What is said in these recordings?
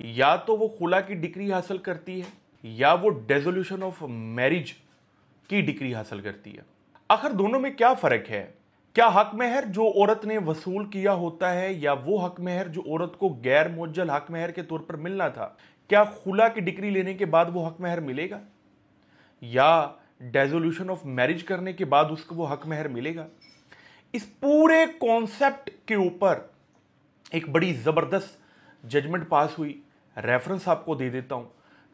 या तो वो खुला की डिग्री हासिल करती है या वो डेजोल्यूशन ऑफ मैरिज की डिग्री हासिल करती है। आखिर दोनों में क्या फर्क है? क्या हक महर जो औरत ने वसूल किया होता है या वो हक महर जो औरत को गैर मुअज्जल हक महर के तौर पर मिलना था, क्या खुला की डिग्री लेने के बाद वो हक महर मिलेगा या डेजोल्यूशन ऑफ मैरिज करने के बाद उसको वो हक महर मिलेगा? इस पूरे कॉन्सेप्ट के ऊपर एक बड़ी जबरदस्त जजमेंट पास हुई। रेफरेंस आपको दे देता हूं,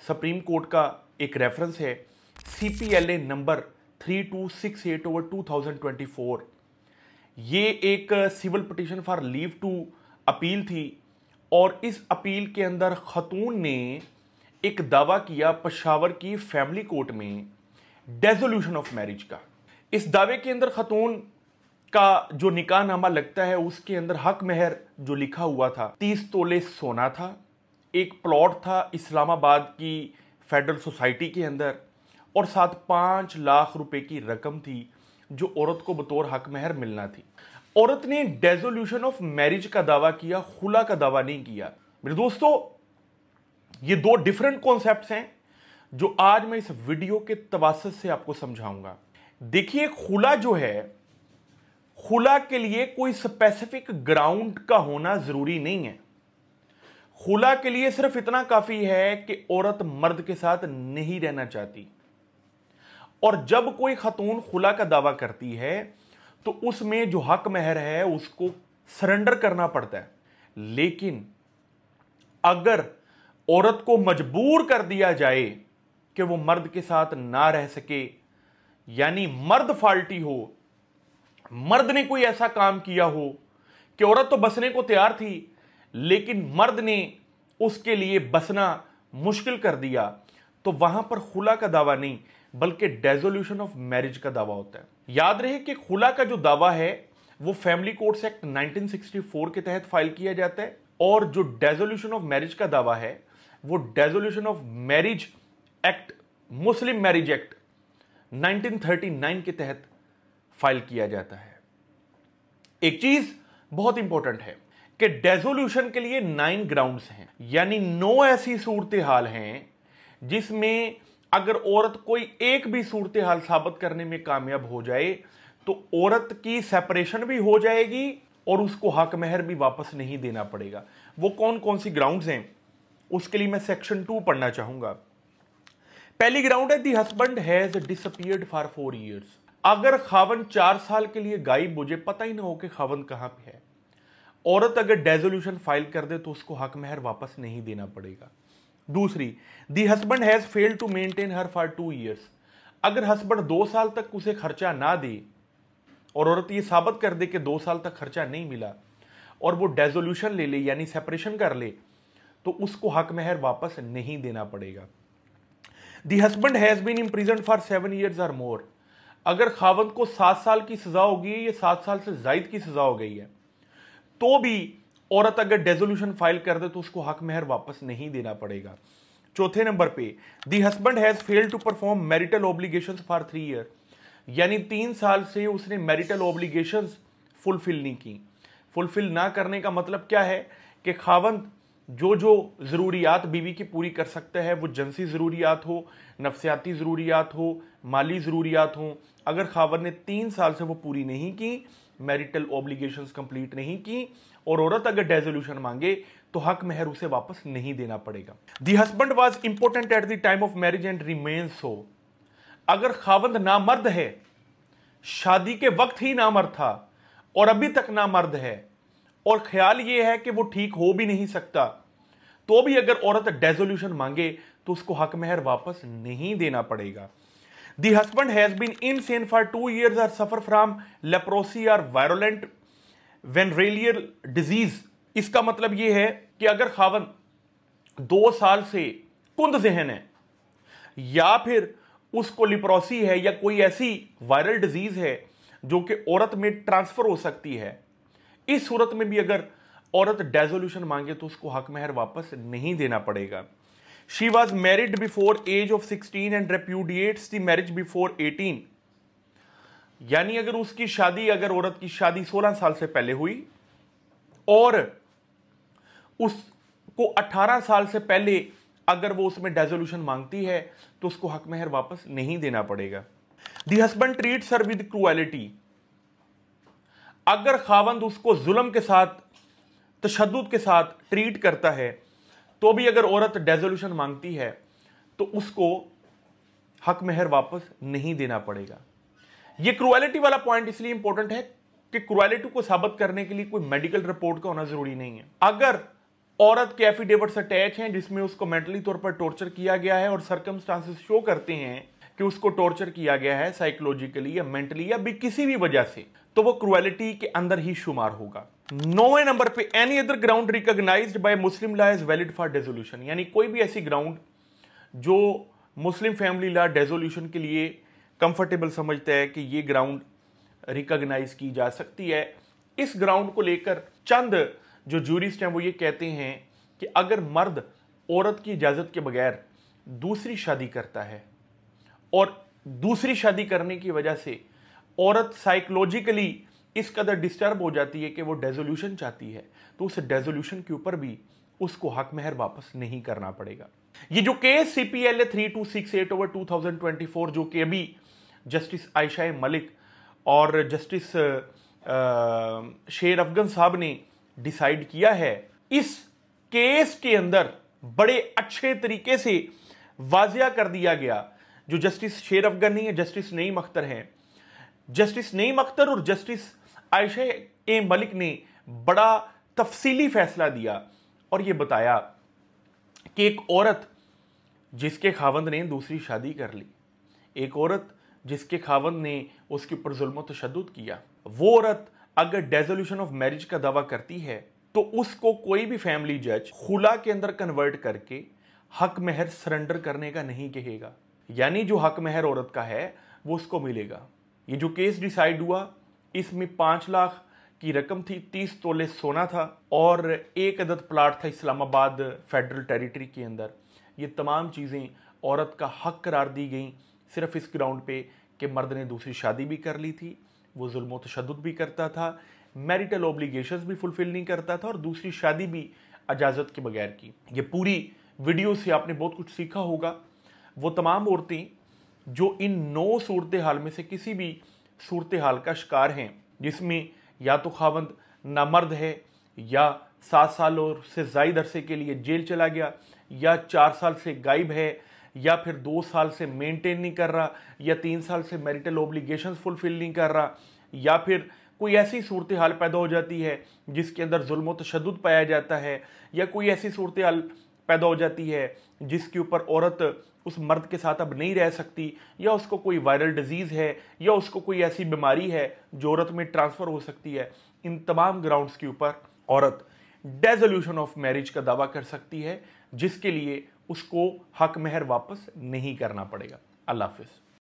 सुप्रीम कोर्ट का एक रेफरेंस है CPLA नंबर 3268/2024। ये एक civil petition for leave to appeal थी और इस अपील के अंदर खतून ने एक दावा किया पेशावर की फैमिली कोर्ट में डेजोल्यूशन ऑफ मैरिज का। इस दावे के अंदर खतून का जो निकाह नामा लगता है उसके अंदर हक महर जो लिखा हुआ था 30 तोले सोना था, एक प्लॉट था इस्लामाबाद की फेडरल सोसाइटी के अंदर और साथ 5 लाख रुपए की रकम थी जो औरत को बतौर हक महर मिलना थी। औरत ने डेजोल्यूशन ऑफ मैरिज का दावा किया, खुला का दावा नहीं किया। मेरे दोस्तों, ये दो डिफरेंट कॉन्सेप्ट्स हैं जो आज मैं इस वीडियो के तवासत से आपको समझाऊंगा। देखिए, खुला जो है, खुला के लिए कोई स्पेसिफिक ग्राउंड का होना जरूरी नहीं है। खुला के लिए सिर्फ इतना काफी है कि औरत मर्द के साथ नहीं रहना चाहती और जब कोई खतून खुला का दावा करती है तो उसमें जो हक महर है उसको सरेंडर करना पड़ता है। लेकिन अगर औरत को मजबूर कर दिया जाए कि वो मर्द के साथ ना रह सके, यानी मर्द फाल्टी हो, मर्द ने कोई ऐसा काम किया हो कि औरत तो बसने को तैयार थी लेकिन मर्द ने उसके लिए बसना मुश्किल कर दिया, तो वहां पर खुला का दावा नहीं बल्कि डेजोल्यूशन ऑफ मैरिज का दावा होता है। याद रहे कि खुला का जो दावा है वो फैमिली कोर्ट्स एक्ट 1964 के तहत फाइल किया जाता है और जो डेजोल्यूशन ऑफ मैरिज का दावा है वो dissolution of marriage act, Muslim marriage act 1939 के तहत फाइल किया जाता है। एक चीज बहुत इंपॉर्टेंट है कि डेजोल्यूशन के लिए 9 ग्राउंड्स हैं, यानी 9 ऐसी सूरत हाल हैं जिसमें अगर औरत कोई एक भी सूरत हाल साबित करने में कामयाब हो जाए तो औरत की सेपरेशन भी हो जाएगी और उसको हक महर भी वापस नहीं देना पड़ेगा। वो कौन कौन सी ग्राउंड्स हैं उसके लिए मैं सेक्शन 2 पढ़ना चाहूंगा। पहली ग्राउंड है the husband has disappeared for 4 years। अगर खावन 4 साल के लिए गायब, मुझे पता ही ना हो कि खावन कहां पे है, औरत अगर डेजोल्यूशन फाइल कर दे तो उसको हक महर वापस नहीं देना पड़ेगा। दूसरी, the husband has failed to maintain her for 2 years। अगर हस्बैंड 2 साल तक उसे खर्चा ना दे और औरत ये साबित कर दे कि 2 साल तक खर्चा नहीं मिला और वो डेजोल्यूशन ले ले यानी सेपरेशन कर ले तो उसको हक महर वापस नहीं देना पड़ेगा। The husband has been imprisoned for 7 years और मोर। अगर खावंद को 7 साल की सजा हो गई है या 7 साल से जायद की सजा हो गई है तो भी औरत अगर डेजोल्यूशन फाइल कर दे तो उसको हक महर वापस नहीं देना पड़ेगा। चौथे नंबर पे, the husband has failed to perform marital obligations for 3 years, यानी 3 साल से उसने मैरिटल ऑब्लिगेशंस फुलफिल नहीं की। फुलफिल ना करने का मतलब क्या है कि खावंद जो जो ज़रूरियात बीवी की पूरी कर सकता है, वो जिनसी ज़रूरियात हो, नफसियाती ज़रूरियात हो, माली ज़रूरियात हो, अगर खावंद ने 3 साल से वो पूरी नहीं की, मैरिटल ऑब्लिगेशंस कंप्लीट नहीं की और औरत अगर डेजोल्यूशन मांगे तो हक महर उसे वापस नहीं देना पड़ेगा। The husband was impotent at the time of marriage and remains so. अगर खावंद नामर्द है, शादी के वक्त ही नामर्द था और अभी तक नामर्द है और ख्याल ये है कि वो ठीक हो भी नहीं सकता, तो भी अगर औरत डेजोल्यूशन मांगे तो उसको हक महर वापस नहीं देना पड़ेगा। The husband has been insane for 2 years और सफर फ्रॉम लेप्रोसी और वायरोलेंट वेनरेलियल डिजीज। इसका मतलब यह है कि अगर खावन 2 साल से कुंद ज़हन है या फिर उसको लिप्रोसी है या कोई ऐसी वायरल डिजीज है जो कि औरत में ट्रांसफर हो सकती है, इस सूरत में भी अगर औरत डेजोल्यूशन मांगे तो उसको हक महर वापस नहीं देना पड़ेगा। She was married before age of 16 and repudiates the marriage before 18। यानी अगर औरत की शादी 16 साल से पहले हुई और उसको 18 साल से पहले अगर वो उसमें डेजोल्यूशन मांगती है तो उसको हक महर वापस नहीं देना पड़ेगा। The husband treats her with cruelty, अगर खावंद उसको जुल्म के साथ, तशद्दुद के साथ ट्रीट करता है तो भी अगर औरत डेजोल्यूशन मांगती है तो उसको हक महर वापस नहीं देना पड़ेगा। यह क्रूएलिटी वाला पॉइंट इसलिए इंपॉर्टेंट है कि क्रूएलिटी को साबित करने के लिए कोई मेडिकल रिपोर्ट का होना जरूरी नहीं है। अगर औरत के एफिडेविट्स अटैच हैं जिसमें उसको मेंटली तौर पर टॉर्चर किया गया है और सर्कमस्टांसेस शो करते हैं कि उसको टॉर्चर किया गया है साइकोलॉजिकली या मेंटली या भी किसी भी वजह से, तो वो क्रूएलिटी के अंदर ही शुमार होगा। 9वें नंबर पे any other ground recognised by Muslim law is valid for dissolution, यानी कोई भी ऐसी ग्राउंड जो मुस्लिम फैमिली लॉ डेजोल्यूशन के लिए कंफर्टेबल समझता है कि ये ग्राउंड रिकॉग्नाइज की जा सकती है। इस ग्राउंड को लेकर चंद जो जूरिस्ट हैं वो ये कहते हैं कि अगर मर्द औरत की इजाजत के बगैर दूसरी शादी करता है और दूसरी शादी करने की वजह से औरत साइकोलॉजिकली इस कदर डिस्टर्ब हो जाती है कि वो डेजोल्यूशन चाहती है, तो उस डेजोल्यूशन के ऊपर भी उसको हक महर वापस नहीं करना पड़ेगा। ये जो केस CPLA 3268/2024 जो कि अभी जस्टिस आयशा मलिक और जस्टिस शेर अफगन साहब ने डिसाइड किया है, इस केस के अंदर बड़े अच्छे तरीके से वाजिया कर दिया गया। जो जस्टिस शेर अफगन नहीं है, जस्टिस नईम अख्तर हैं, जस्टिस नईम अख्तर और जस्टिस आयशा मलिक ने बड़ा तफसीली फैसला दिया और यह बताया कि एक औरत जिसके खावंद ने दूसरी शादी कर ली, एक औरत जिसके खावंद ने उसके ऊपर जुल्म तशद्दुद किया, वो औरत अगर डेजोल्यूशन ऑफ मैरिज का दावा करती है तो उसको कोई भी फैमिली जज खुला के अंदर कन्वर्ट करके हक महर सरेंडर करने का नहीं कहेगा, यानी जो हक महर औरत का है वो उसको मिलेगा। ये जो केस डिसाइड हुआ इसमें 5 लाख की रकम थी, 30 तोले सोना था और एक अदद प्लाट था इस्लामाबाद फेडरल टेरिटरी के अंदर। ये तमाम चीज़ें औरत का हक करार दी गई सिर्फ इस ग्राउंड पे कि मर्द ने दूसरी शादी भी कर ली थी, वो जुल्म तशद्दुद भी करता था, मैरिटल ऑब्लिगेशंस भी फुलफिल नहीं करता था और दूसरी शादी भी इजाज़त के बगैर की। ये पूरी वीडियो से आपने बहुत कुछ सीखा होगा। वो तमाम औरतें जो इन 9 सूरत हाल में से किसी भी सूरत हाल का शिकार हैं, जिसमें या तो खावंद नामर्द है या 7 साल और से ज़ायद अरसे के लिए जेल चला गया या 4 साल से गायब है या फिर 2 साल से मेंटेन नहीं कर रहा या 3 साल से मैरिटल ऑब्लिगेशंस फुलफिल नहीं कर रहा या फिर कोई ऐसी सूरत हाल पैदा हो जाती है जिसके अंदर जुल्म तशद्दुद पाया जाता है या कोई ऐसी सूरत हाल पैदा हो जाती है जिसके ऊपर औरत उस मर्द के साथ अब नहीं रह सकती या उसको कोई वायरल डिजीज़ है या उसको कोई ऐसी बीमारी है जो औरत में ट्रांसफ़र हो सकती है। इन तमाम ग्राउंड्स के ऊपर औरत डेजोल्यूशन ऑफ मैरिज का दावा कर सकती है जिसके लिए उसको हक महर वापस नहीं करना पड़ेगा। अल्लाह हाफिज़।